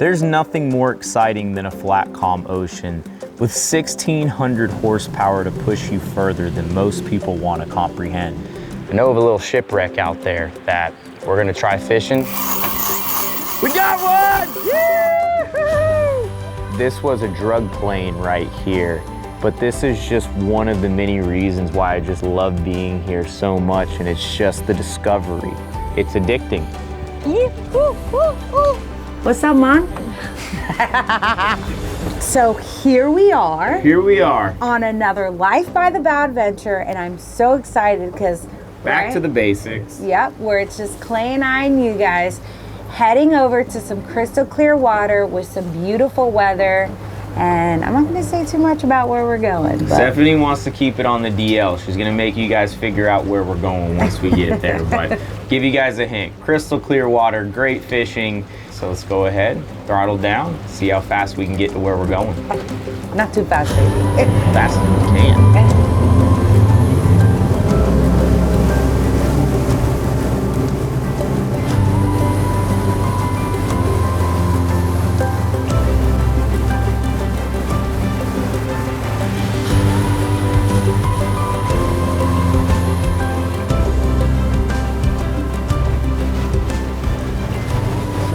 There's nothing more exciting than a flat, calm ocean with 1,600 horsepower to push you further than most people want to comprehend. I know of a little shipwreck out there that we're gonna try fishing. We got one! Yee-hoo! This was a drug plane right here, but this is just one of the many reasons why I just love being here so much, and it's just the discovery. It's addicting. What's up, Mom? So here we are. Here we are. On another Life by the Bow adventure, and I'm so excited because Back to the basics. Yep, where it's just Clay and I and you guys heading over to some crystal clear water with some beautiful weather. And I'm not going to say too much about where we're going. But Stephanie wants to keep it on the DL. She's going to make you guys figure out where we're going once we get there. But give you guys a hint. Crystal clear water, great fishing. So let's go ahead, throttle down, see how fast we can get to where we're going. not too fast, baby. Fast as we can.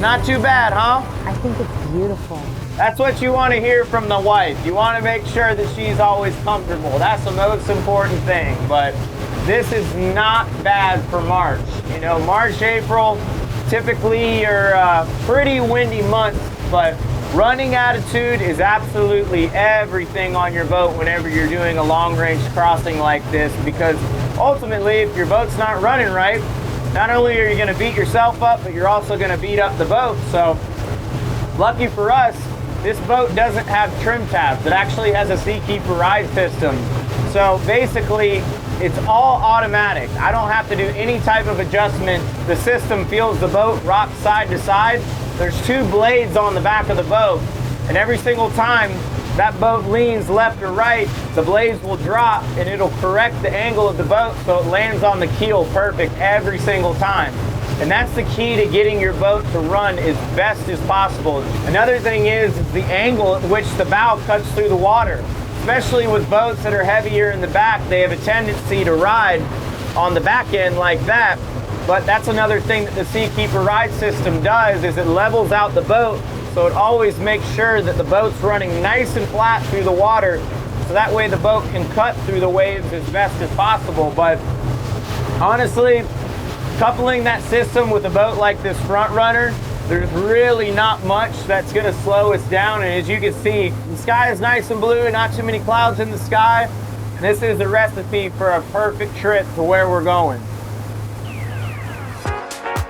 Not too bad, huh? I think it's beautiful. That's what you want to hear from the wife. You want to make sure that she's always comfortable. That's the most important thing. But this is not bad for March. You know, March, April, typically are pretty windy months, but running attitude is absolutely everything on your boat whenever you're doing a long-range crossing like this, because ultimately, if your boat's not running right, not only are you going to beat yourself up, but you're also going to beat up the boat. So, lucky for us, this boat doesn't have trim tabs. It actually has a SeaKeeper ride system. So basically, it's all automatic. I don't have to do any type of adjustment. The system feels the boat rock side to side. There's two blades on the back of the boat, and every single time that boat leans left or right, the blades will drop and it'll correct the angle of the boat so it lands on the keel perfect every single time. And that's the key to getting your boat to run as best as possible. Another thing is the angle at which the bow cuts through the water. Especially with boats that are heavier in the back, they have a tendency to ride on the back end like that. But that's another thing that the SeaKeeper ride system does, is it levels out the boat, so it always makes sure that the boat's running nice and flat through the water, so that way the boat can cut through the waves as best as possible. But honestly, coupling that system with a boat like this Front Runner, there's really not much that's gonna slow us down. And as you can see, the sky is nice and blue, not too many clouds in the sky. This is a recipe for a perfect trip to where we're going.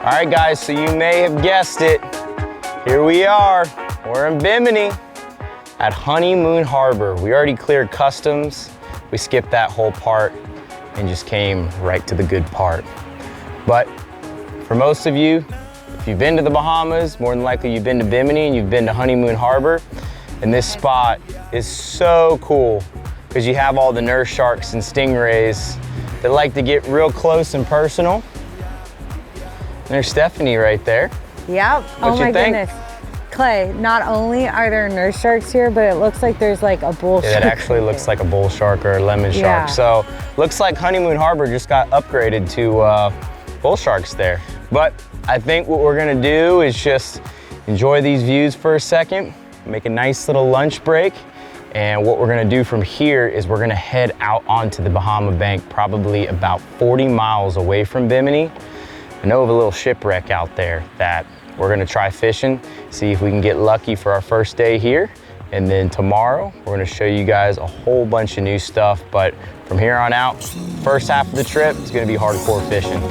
All right, guys, so you may have guessed it. Here we are, we're in Bimini at Honeymoon Harbor. We already cleared customs. We skipped that whole part and just came right to the good part. But for most of you, if you've been to the Bahamas, more than likely you've been to Bimini and you've been to Honeymoon Harbor. And this spot is so cool because you have all the nurse sharks and stingrays that like to get real close and personal. There's Stephanie right there. Yep. Oh my goodness. Clay, not only are there nurse sharks here, but it looks like there's like a bull shark. It actually looks like a bull shark or a lemon shark. Yeah. So looks like Honeymoon Harbor just got upgraded to bull sharks there. But I think what we're gonna do is just enjoy these views for a second, make a nice little lunch break. And what we're gonna do from here is we're gonna head out onto the Bahama Bank, probably about 40 miles away from Bimini. I know of a little shipwreck out there that we're gonna try fishing, see if we can get lucky for our first day here. And then tomorrow, we're gonna show you guys a whole bunch of new stuff. But from here on out, first half of the trip, it's gonna be hardcore fishing.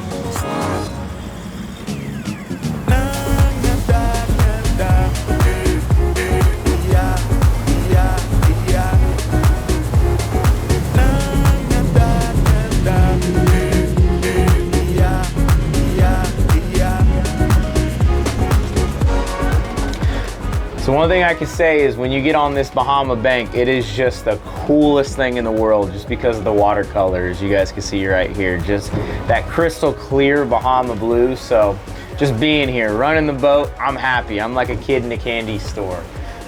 So one thing I can say is when you get on this Bahama Bank, it is just the coolest thing in the world just because of the watercolors. You guys can see right here, just that crystal clear Bahama blue. So just being here, running the boat, I'm happy. I'm like a kid in a candy store.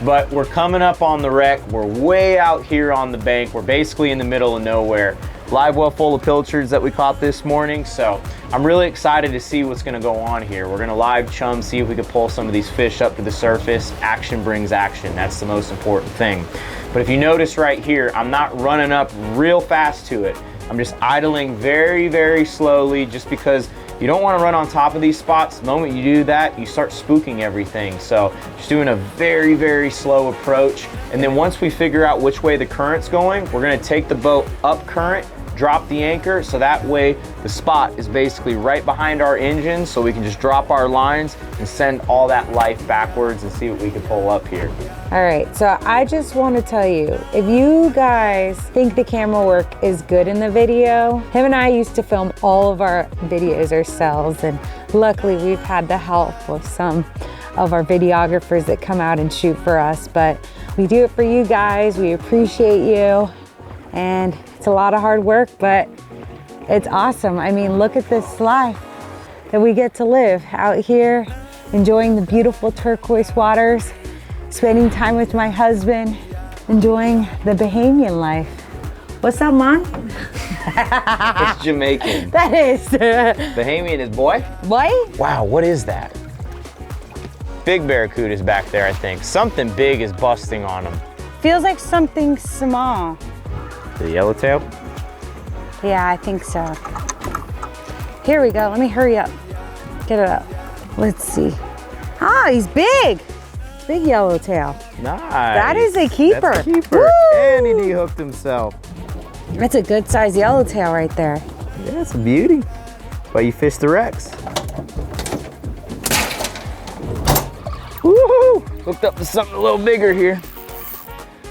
But we're coming up on the wreck. We're way out here on the bank. We're basically in the middle of nowhere. Live well full of pilchards that we caught this morning. So I'm really excited to see what's gonna go on here. We're gonna live chum, see if we can pull some of these fish up to the surface. Action brings action. That's the most important thing. But if you notice right here, I'm not running up real fast to it. I'm just idling very, very slowly, just because you don't want to run on top of these spots. The moment you do that, you start spooking everything. So just doing a very, very slow approach. And then once we figure out which way the current's going, we're going to take the boat up current, drop the anchor, so that way the spot is basically right behind our engine, so we can just drop our lines and send all that life backwards and see what we can pull up here. All right, so I just want to tell you, if you guys think the camera work is good in the video, him and I used to film all of our videos ourselves, and luckily we've had the help of some of our videographers that come out and shoot for us, but we do it for you guys. We appreciate you, and it's a lot of hard work, but it's awesome. I mean, look at this life that we get to live out here, enjoying the beautiful turquoise waters, spending time with my husband, enjoying the Bahamian life. What's up, Mom? It's Jamaican. That is. Bahamian is boy? Boy? Wow, what is that? Big barracuda's back there, I think. Something big is busting on them. Feels like something small. The yellowtail? Yeah, I think so. Here we go. Let me hurry up. Get it up. Let's see. Ah, he's big. Big yellowtail. Nice. That is a keeper. That's a keeper. Woo! And he dehooked himself. That's a good size yellowtail right there. Yeah, it's a beauty. But you fish the wrecks. Woohoo! Hooked up to something a little bigger here.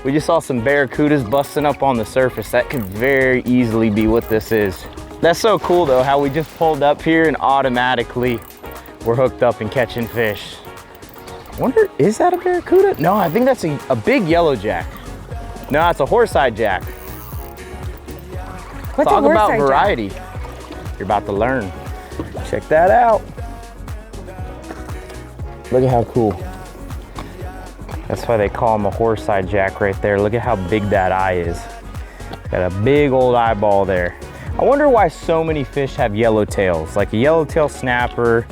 We just saw some barracudas busting up on the surface. That could very easily be what this is. That's so cool though, how we just pulled up here and automatically we're hooked up and catching fish. I wonder, is that a barracuda? No, I think that's a big yellow jack. No, it's a horse-eyed jack. What's Talk a about horse-eyed variety. You're about to learn. Check that out. Look at how cool. That's why they call him a horse-eyed jack right there. Look at how big that eye is. Got a big old eyeball there. I wonder why so many fish have yellowtails, like a yellowtail snapper,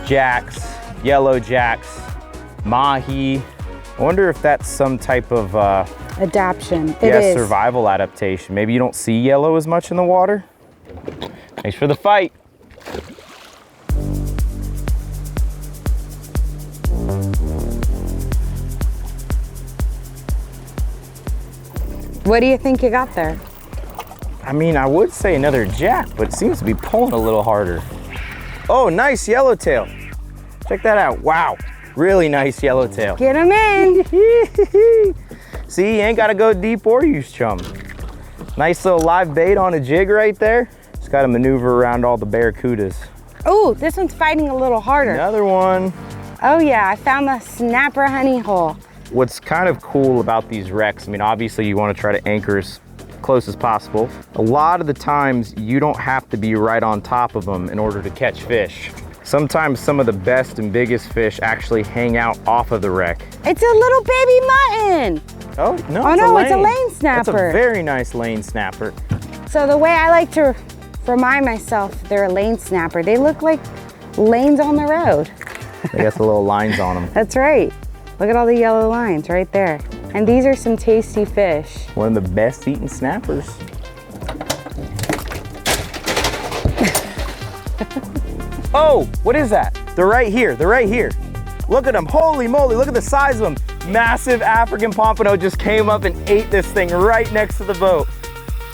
jacks, yellow jacks, mahi. I wonder if that's some type of Adaptation. It is. survival adaptation. Maybe you don't see yellow as much in the water. Thanks for the fight. What do you think you got there? I mean, I would say another jack, but it seems to be pulling a little harder. Oh, nice yellowtail. Check that out. Wow, really nice yellowtail. Get him in. See, you ain't gotta go deep or use chum. Nice little live bait on a jig right there. Just gotta maneuver around all the barracudas. Oh, this one's fighting a little harder. Another one. Oh yeah, I found the snapper honey hole. What's kind of cool about these wrecks, I mean, obviously you want to try to anchor as close as possible. A lot of the times you don't have to be right on top of them in order to catch fish. Sometimes some of the best and biggest fish actually hang out off of the wreck. It's a little baby mutton. Oh, no, It's a lane snapper. That's a very nice lane snapper. So the way I like to remind myself they're a lane snapper, they look like lanes on the road. They got the little lines on them. That's right. Look at all the yellow lines right there. And these are some tasty fish. One of the best eaten snappers. Oh, what is that? They're right here, they're right here. Look at them, holy moly, look at the size of them. Massive African pompano just came up and ate this thing right next to the boat.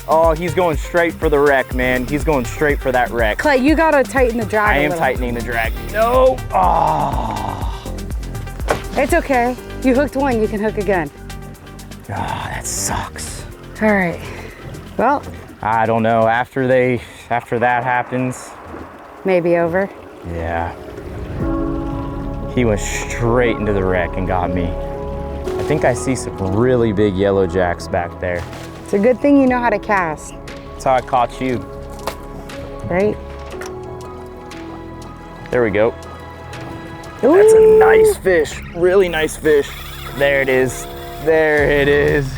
Oh, he's going straight for the wreck, man. He's going straight for that wreck. Clay, you gotta tighten the drag I a am little. tightening the drag. No, oh. It's okay. You hooked one, you can hook again. Oh, that sucks. All right. Well, I don't know, after that happens. maybe over. Yeah. He went straight into the wreck and got me. I think I see some really big yellow jacks back there. It's a good thing you know how to cast, That's how I caught you. right? There we go. Ooh. That's a nice fish, really nice fish. There it is, there it is.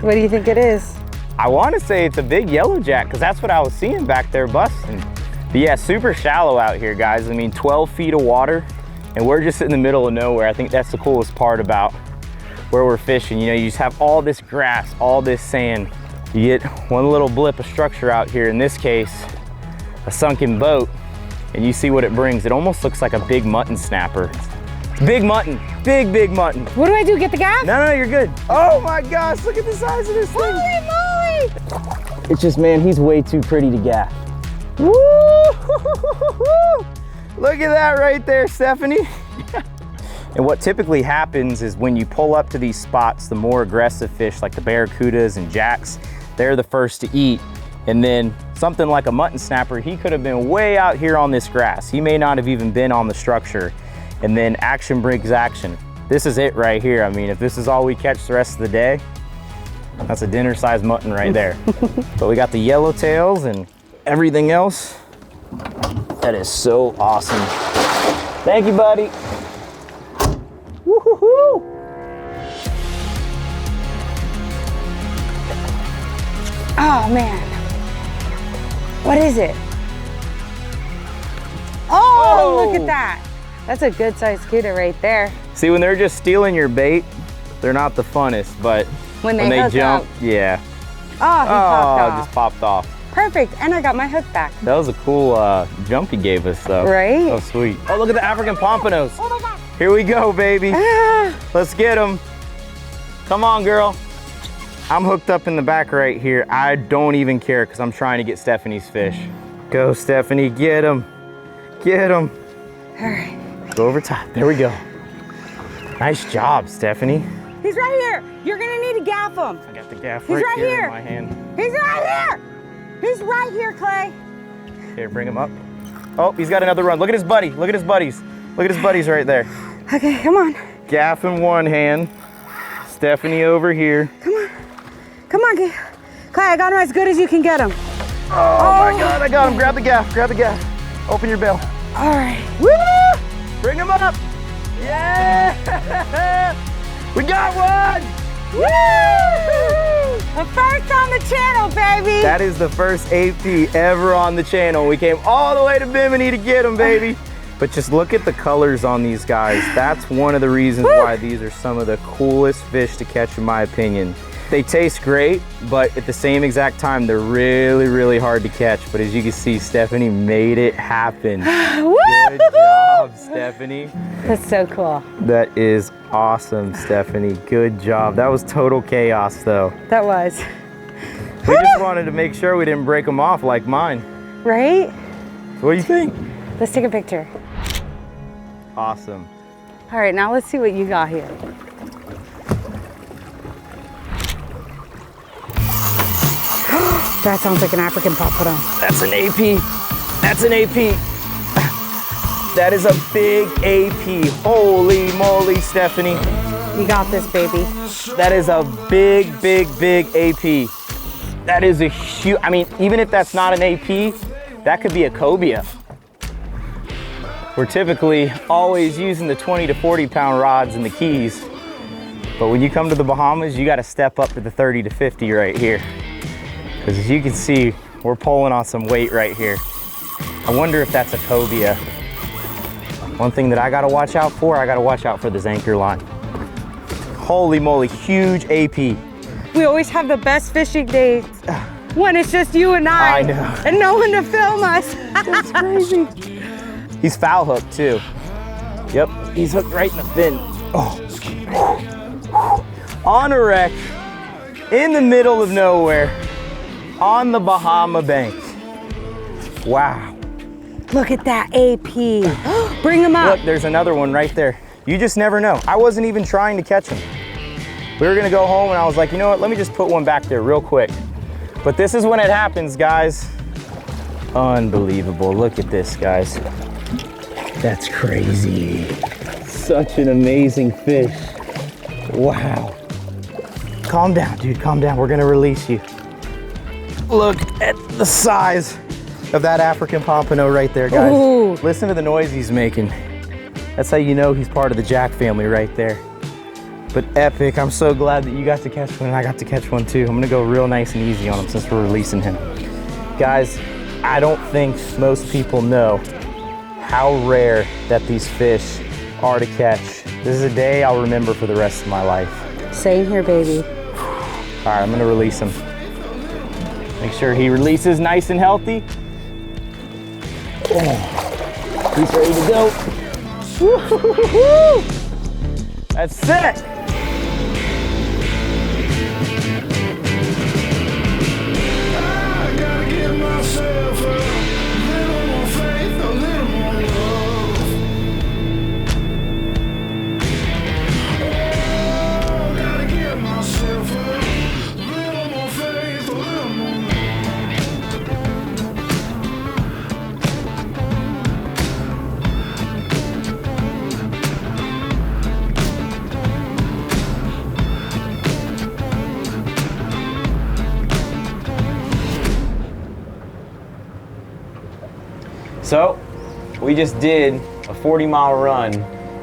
What do you think it is? I want to say it's a big yellowjack because that's what I was seeing back there busting. But yeah, super shallow out here, guys. I mean, 12 feet of water and we're just in the middle of nowhere. I think that's the coolest part about where we're fishing. You know, you just have all this grass, all this sand. You get one little blip of structure out here, in this case, a sunken boat, and you see what it brings. It almost looks like a big mutton snapper. Big mutton, big mutton. What do I do, get the gaff? No, you're good. Oh my gosh, look at the size of this thing. Holy moly! It's just, man, he's way too pretty to gaff. Woo! Look at that right there, Stephanie. And what typically happens is when you pull up to these spots, the more aggressive fish like the barracudas and jacks, they're the first to eat. And then something like a mutton snapper, he could have been way out here on this grass. He may not have even been on the structure. And then action brings action. This is it right here. I mean, if this is all we catch the rest of the day, that's a dinner-sized mutton right there. But we got the yellowtails and everything else. That is so awesome. Thank you, buddy. Woo-hoo-hoo. Oh man, what is it? Oh, look at that. That's a good sized cuda right there. See, when they're just stealing your bait, they're not the funnest, but When they hook jump, up. yeah. Oh, he popped off. Just popped off. Perfect, and I got my hook back. That was a cool jump he gave us, though. Right? Oh, sweet. Oh, look at the African pompanos. Oh my God. Here we go, baby. Ah. Let's get them. Come on, girl. I'm hooked up in the back right here. I don't even care because I'm trying to get Stephanie's fish. Go, Stephanie, get him. Get him. All right. Go over top. There we go. Nice job, Stephanie. He's right here. You're gonna need to gaff him. I got the gaff He's right here here. in my hand. He's right here. He's right here, Clay. Here, bring him up. Oh, he's got another run. Look at his buddy. Look at his buddies. Look at his buddies right there. Okay, come on. Gaff in one hand. Stephanie over here. Come on. Come on, Clay. I got him as good as you can get him. Oh my God, I got him. Grab the gaff. Grab the gaff. Open your bill. All right. Woo! Bring him up. Yeah! We got one! Woo! The first on the channel, baby. That is the first AP ever on the channel. We came all the way to Bimini to get them, baby. But just look at the colors on these guys. That's one of the reasons why these are some of the coolest fish to catch, in my opinion. They taste great, but at the same exact time, they're really, really hard to catch. But as you can see, Stephanie made it happen. Good job, Stephanie. That's so cool. That is awesome, Stephanie. Good job. That was total chaos, though. That was. We just wanted to make sure we didn't break them off like mine. Right? So what do you think? Let's take a picture. Awesome. All right, now let's see what you got here. That sounds like an African pompano. That's an AP. That's an AP. That is a big AP. Holy moly, Stephanie. You got this, baby. That is a big AP. That is a huge, I mean, even if that's not an AP, that could be a cobia. We're typically always using the 20 to 40 pound rods in the Keys. But when you come to the Bahamas, you got to step up to the 30 to 50 right here. Because as you can see, we're pulling on some weight right here. I wonder if that's a cobia. One thing that I gotta watch out for, I gotta watch out for this anchor line. Holy moly, huge AP. We always have the best fishing days when it's just you and I know. and no one to film us. That's crazy. He's foul hooked too. Yep, he's hooked right in the fin. Oh. On a wreck, in the middle of nowhere, on the Bahama bank. Wow. Look at that AP. Bring him up. Look, there's another one right there. You just never know. I wasn't even trying to catch him. We were gonna go home and I was like, you know what, let me just put one back there real quick. But this is when it happens, guys. Unbelievable, look at this, guys. That's crazy. Such an amazing fish. Wow. Calm down, dude, calm down. We're gonna release you. Look at the size of that African pompano right there, guys. Ooh. Listen to the noise he's making. That's how you know he's part of the Jack family right there. But epic, I'm so glad that you got to catch one and I got to catch one too. I'm gonna go real nice and easy on him since we're releasing him. Guys, I don't think most people know how rare that these fish are to catch. This is a day I'll remember for the rest of my life. Same here, baby. All right, I'm gonna release him. Make sure he releases nice and healthy. Oh, he's ready to go. Woo-hoo-hoo-hoo. That's sick. So, we just did a 40-mile run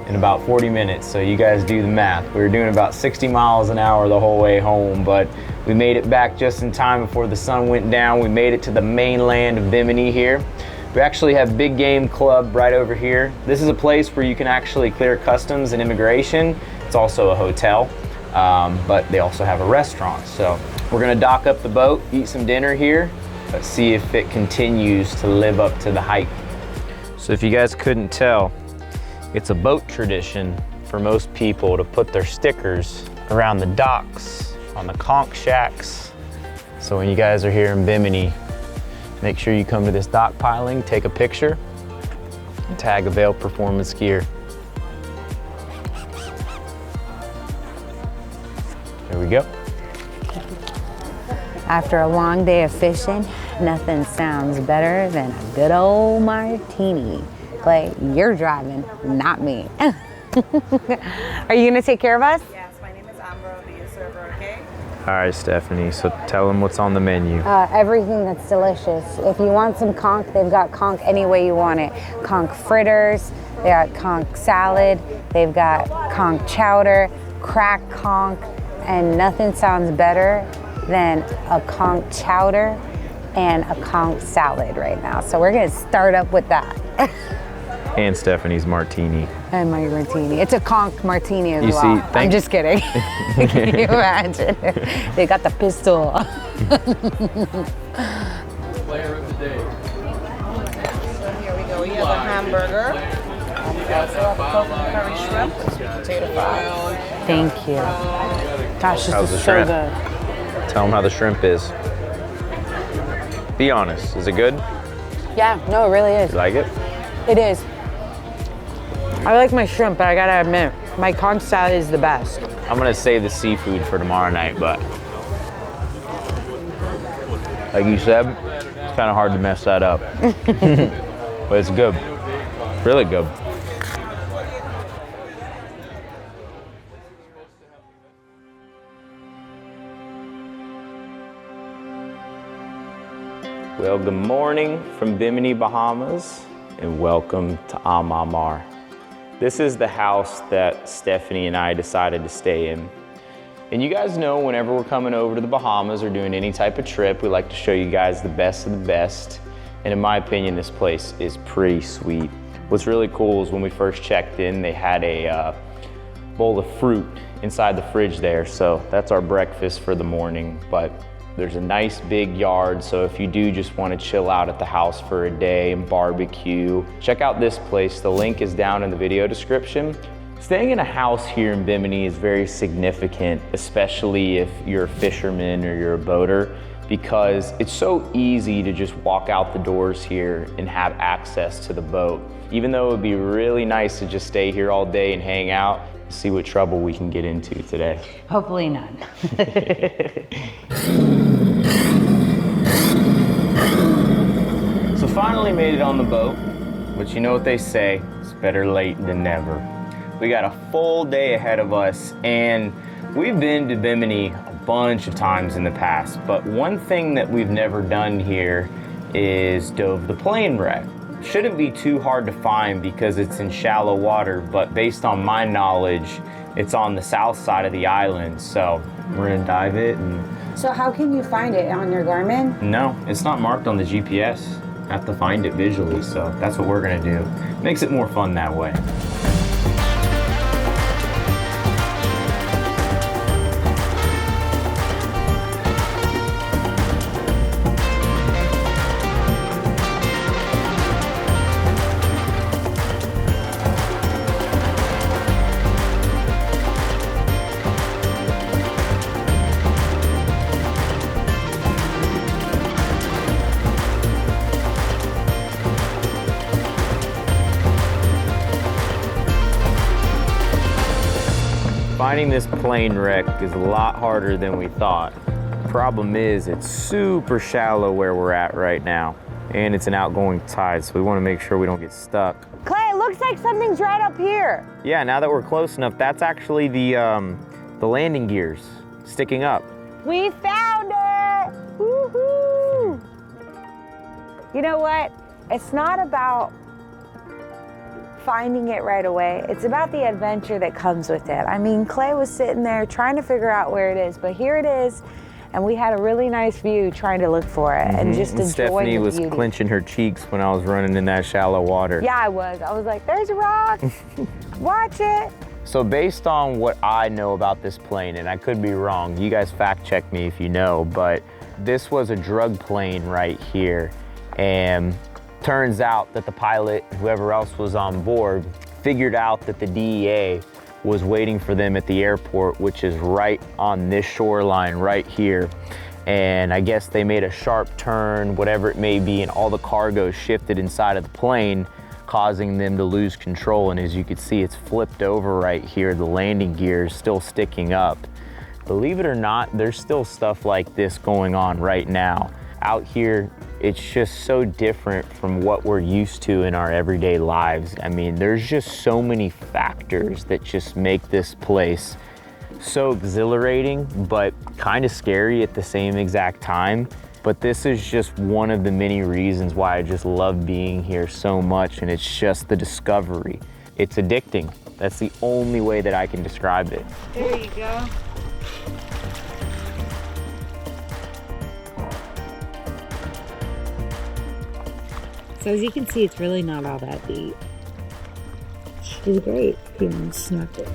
in about 40 minutes, so you guys do the math. We were doing about 60 miles an hour the whole way home, but we made it back just in time before the sun went down. We made it to the mainland of Bimini here. We actually have Big Game Club right over here. This is a place where you can actually clear customs and immigration. It's also a hotel, but they also have a restaurant. So we're gonna dock up the boat, eat some dinner here, but see if it continues to live up to the hype. So if you guys couldn't tell, it's a boat tradition for most people to put their stickers around the docks, on the conch shacks. So when you guys are here in Bimini, make sure you come to this dock piling, take a picture, and tag Avail Performance Gear. There we go. After a long day of fishing, nothing sounds better than a good old martini. Clay, you're driving, not me. Are you gonna take care of us? Yes, my name is Amber. I'll be your server, okay? All right, Stephanie, so tell them what's on the menu. Everything that's delicious. If you want some conch, they've got conch any way you want it. Conch fritters, they got conch salad, they've got conch chowder, cracked conch, and nothing sounds better than a conch chowder and a conch salad right now. So we're gonna start up with that. And Stephanie's martini. And my martini. It's a conch martini as You well. see, I'm just kidding. Can you imagine? They got the pistol. Player of the day. So here we go. We have a hamburger. We also have coconut curry shrimp with sweet potato fries. Thank you. Gosh, this How's is the so shrimp? good. Tell them how the shrimp is. Be honest, is it good? Yeah, no, it really is. You like it? It is. I like my shrimp, but I gotta admit, my conch salad is the best. I'm gonna save the seafood for tomorrow night, but like you said, it's kind of hard to mess that up. But it's good, really good. Well, good morning from Bimini, Bahamas, and welcome to Amamar. This is the house that Stephanie and I decided to stay in. And you guys know whenever we're coming over to the Bahamas or doing any type of trip, we like to show you guys the best of the best. And in my opinion, this place is pretty sweet. What's really cool is when we first checked in, they had a bowl of fruit inside the fridge there. So that's our breakfast for the morning. But there's a nice big yard, so if you do just want to chill out at the house for a day and barbecue, check out this place. The link is down in the video description. Staying in a house here in Bimini is very significant, especially if you're a fisherman or you're a boater, because it's so easy to just walk out the doors here and have access to the boat. Even though it would be really nice to just stay here all day and hang out, see what trouble we can get into today. Hopefully none. So finally made it on the boat, but you know what they say, it's better late than never. We got a full day ahead of us, and we've been to Bimini a bunch of times in the past, but one thing that we've never done here is dove the plane wreck. shouldn't be too hard to find because it's in shallow water, but based on my knowledge, it's on the south side of the island, so we're gonna dive it. And So how can you find it on your Garmin? no, it's not marked on the GPS. I have to find it visually, so that's what we're gonna do. Makes it more fun that way. Finding this plane wreck is a lot harder than we thought. Problem is, it's super shallow where we're at right now, and it's an outgoing tide, so we want to make sure we don't get stuck. Clay, it looks like something's right up here. Yeah, now that we're close enough, that's actually the landing gears sticking up. We found it! Woohoo! You know what? It's not about finding it right away. It's about the adventure that comes with it. I mean, Clay was sitting there trying to figure out where it is, but here it is, and we had a really nice view trying to look for it and just enjoy Stephanie the was beauty. clenching her cheeks when I was running in that shallow water. Yeah, I was. I was like, there's a rock. Watch it. So based on what I know about this plane, and I could be wrong, you guys fact check me if you know, but this was a drug plane right here. And turns out that the pilot, whoever else was on board, figured out that the DEA was waiting for them at the airport, which is right on this shoreline right here. And I guess they made a sharp turn, whatever it may be, and all the cargo shifted inside of the plane, causing them to lose control. And as you can see, it's flipped over right here. The landing gear is still sticking up. Believe it or not, there's still stuff like this going on right now. Out here, it's just so different from what we're used to in our everyday lives. I mean, there's just so many factors that just make this place so exhilarating, but kind of scary at the same exact time. But this is just one of the many reasons why I just love being here so much, and it's just the discovery. It's addicting. That's the only way that I can describe it. There you go. So as you can see, it's really not all that deep. She's great. You can snuck it.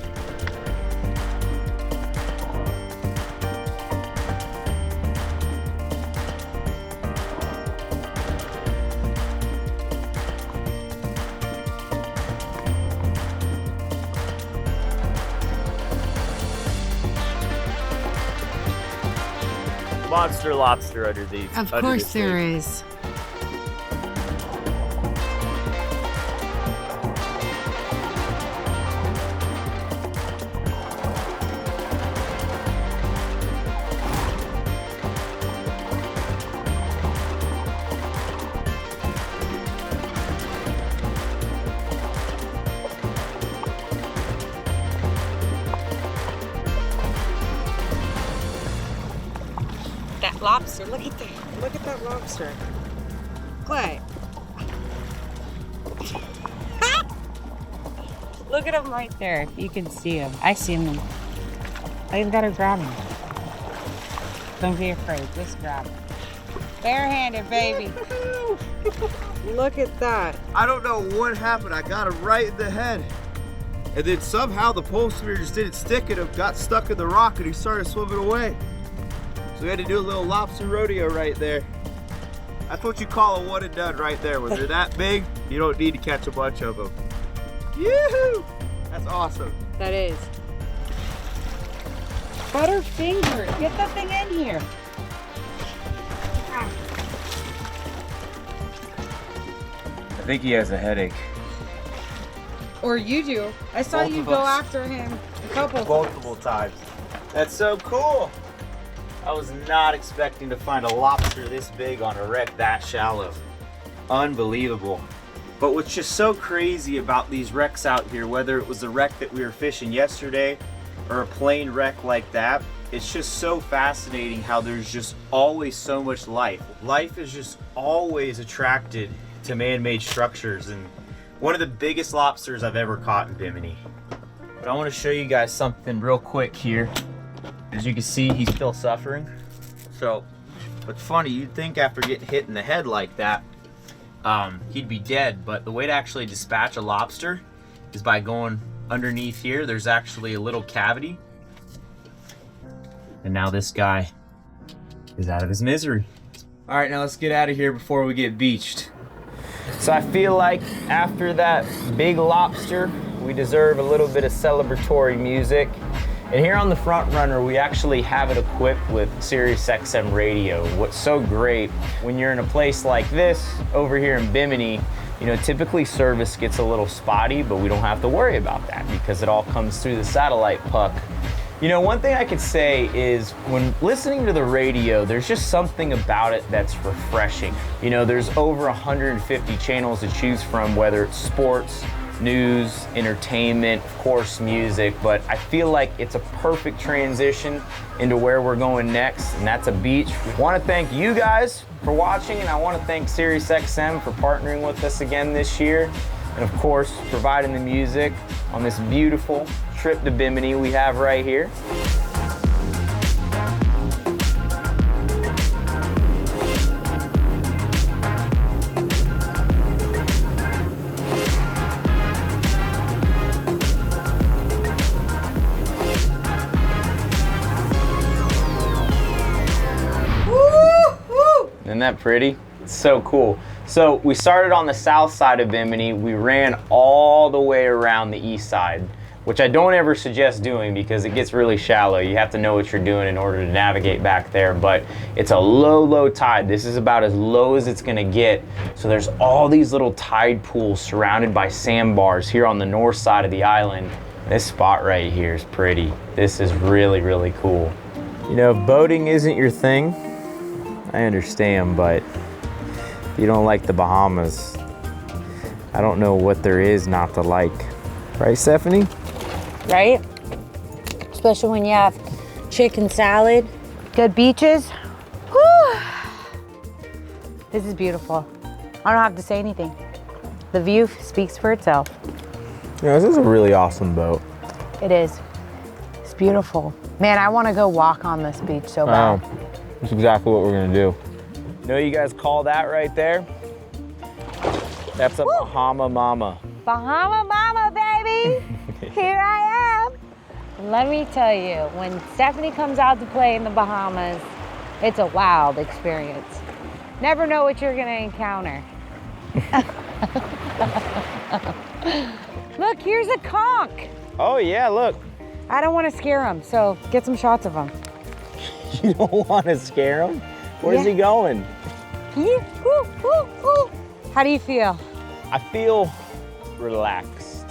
Monster lobster under these. Of course there is. That lobster, look at that. Look at that lobster. Clay. Look at him right there, if you can see him. I see him. I even got to grab him. Don't be afraid, just grab him. Barehanded, baby. Look at that. I don't know what happened. I got him right in the head. And then somehow the pole spear just didn't stick in him, got stuck in the rock, and he started swimming away. So we had to do a little lobster rodeo right there. That's what you call a one and done right there. When they're that big, you don't need to catch a bunch of them. Yoo-hoo! That's awesome. That is. Butterfinger, get that thing in here. I think he has a headache. Or you do. I saw Both you of go us. after him a couple Multiple times. That's so cool. I was not expecting to find a lobster this big on a wreck that shallow. Unbelievable. But what's just so crazy about these wrecks out here, whether it was the wreck that we were fishing yesterday or a plane wreck like that, it's just so fascinating how there's just always so much life. Life is just always attracted to man-made structures, and one of the biggest lobsters I've ever caught in Bimini. But I want to show you guys something real quick here. As you can see, he's still suffering. So, what's funny, you'd think after getting hit in the head like that, he'd be dead, but the way to actually dispatch a lobster is by going underneath here. There's actually a little cavity. And now this guy is out of his misery. All right, now let's get out of here before we get beached. So I feel like after that big lobster, we deserve a little bit of celebratory music. And here on the front runner, we actually have it equipped with SiriusXM radio. What's so great, when you're in a place like this, over here in Bimini, you know, typically service gets a little spotty, but we don't have to worry about that because it all comes through the satellite puck. You know, one thing I could say is when listening to the radio, there's just something about it that's refreshing. You know, there's over 150 channels to choose from, whether it's sports, news, entertainment, of course, music, but I feel like it's a perfect transition into where we're going next, and that's a beach. I want to thank you guys for watching, and I want to thank SiriusXM for partnering with us again this year, and of course, providing the music on this beautiful trip to Bimini we have right here. Isn't that pretty? It's so cool. So we started on the south side of Bimini. We ran all the way around the east side, which I don't ever suggest doing because it gets really shallow. You have to know what you're doing in order to navigate back there, but it's a low tide. This is about as low as it's gonna get. So there's all these little tide pools surrounded by sandbars here on the north side of the island. This spot right here is pretty. This is really cool. You know, if boating isn't your thing, I understand, but if you don't like the Bahamas, I don't know what there is not to like. Right, Stephanie? Right? Especially when you have chicken salad, good beaches. Whew. This is beautiful. I don't have to say anything. The view speaks for itself. Yeah, this is a really awesome boat. It is. It's beautiful. Man, I want to go walk on this beach so bad. That's exactly what we're gonna do. You know what you guys call that right there? That's a Bahama Mama. Bahama Mama, baby! Here I am. Let me tell you, when Stephanie comes out to play in the Bahamas, it's a wild experience. Never know what you're gonna encounter. Look, here's a conch. Oh yeah, look. I don't want to scare him, so get some shots of him. You don't want to scare him? Where's he going? How do you feel? I feel relaxed.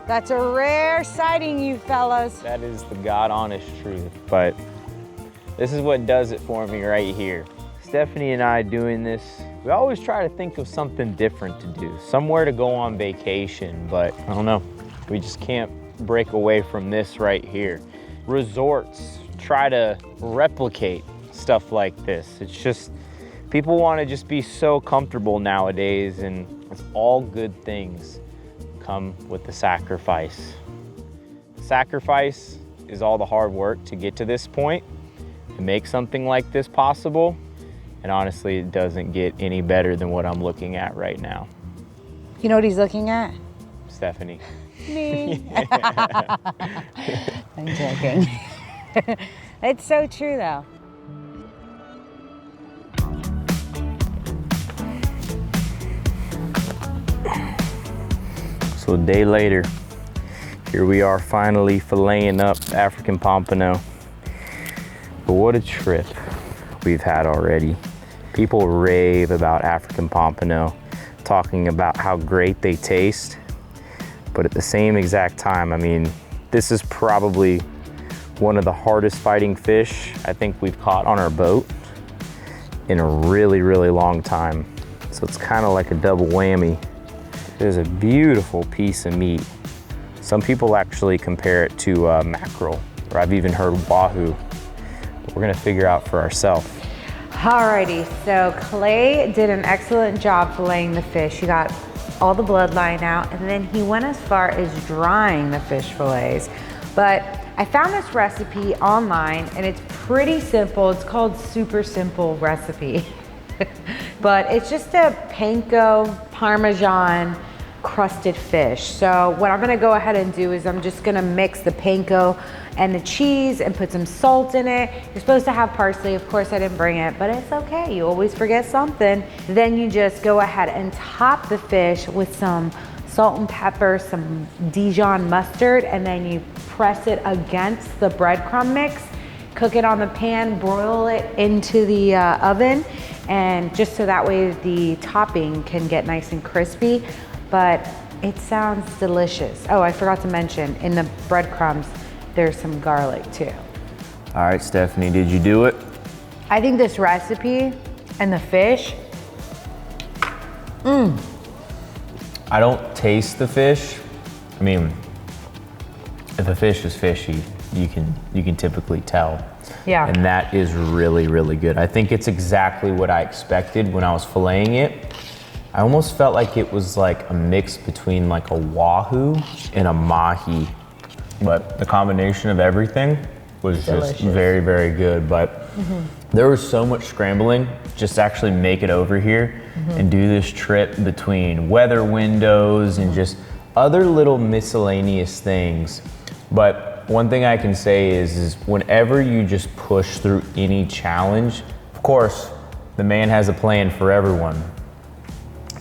That's a rare sighting, you fellas. That is the God honest truth, but this is what does it for me right here. Stephanie and I doing this, we always try to think of something different to do, somewhere to go on vacation, but I don't know, we just can't break away from this right here. Resorts try to replicate stuff like this. It's just, people want to just be so comfortable nowadays, and it's all good things come with the sacrifice. Sacrifice is all the hard work to get to this point, to make something like this possible, and honestly, it doesn't get any better than what I'm looking at right now. You know what he's looking at? Stephanie. Me. I'm joking. It's so true though. So a day later, here we are finally filleting up African pompano. But what a trip we've had already. People rave about African pompano, talking about how great they taste. But at the same exact time, I mean, this is probably one of the hardest fighting fish I think we've caught on our boat in a really long time. So it's kind of like a double whammy. It is a beautiful piece of meat. Some people actually compare it to mackerel, or I've even heard wahoo. But we're gonna figure out for ourselves. Alrighty, so Clay did an excellent job filleting the fish. He got all the bloodline out, and then he went as far as drying the fish fillets. But I found this recipe online, and it's pretty simple. It's called Super Simple Recipe. But it's just a panko Parmesan crusted fish. So what I'm gonna go ahead and do is I'm just gonna mix the panko and the cheese and put some salt in it. You're supposed to have parsley. Of course I didn't bring it, but it's okay. You always forget something. Then you just go ahead and top the fish with some salt and pepper, some Dijon mustard, and then you press it against the breadcrumb mix, cook it on the pan, broil it into the oven, and just so that way the topping can get nice and crispy. But it sounds delicious. Oh, I forgot to mention, in the breadcrumbs, there's some garlic too. All right, Stephanie, did you do it? I think this recipe and the fish, I don't taste the fish. I mean, if a fish is fishy, you can typically tell. Yeah. And that is really, really good. I think it's exactly what I expected when I was filleting it. I almost felt like it was like a mix between like a wahoo and a mahi. But the combination of everything was delicious. Just very, very good. But there was so much scrambling just to actually make it over here and do this trip between weather windows and just other little miscellaneous things. But one thing I can say is whenever you just push through any challenge, of course, the man has a plan for everyone.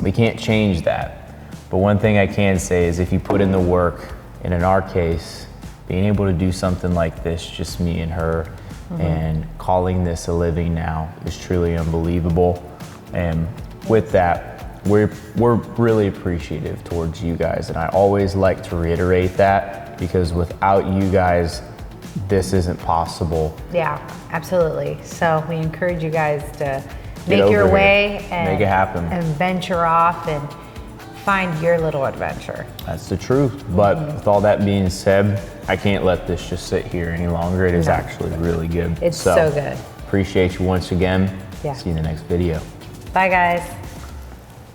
We can't change that. But one thing I can say is if you put in the work, and in our case, being able to do something like this, just me and her, and calling this a living now is truly unbelievable. And with that, we're really appreciative towards you guys. And I always like to reiterate that because without you guys, this isn't possible. yeah, absolutely. So we encourage you guys to Get make over your here. way and Make it happen. and venture off and find your little adventure. That's the truth. But with all that being said, I can't let this just sit here any longer. It is actually really good. It's so good. Appreciate you once again. Yeah. See you in the next video. Bye guys.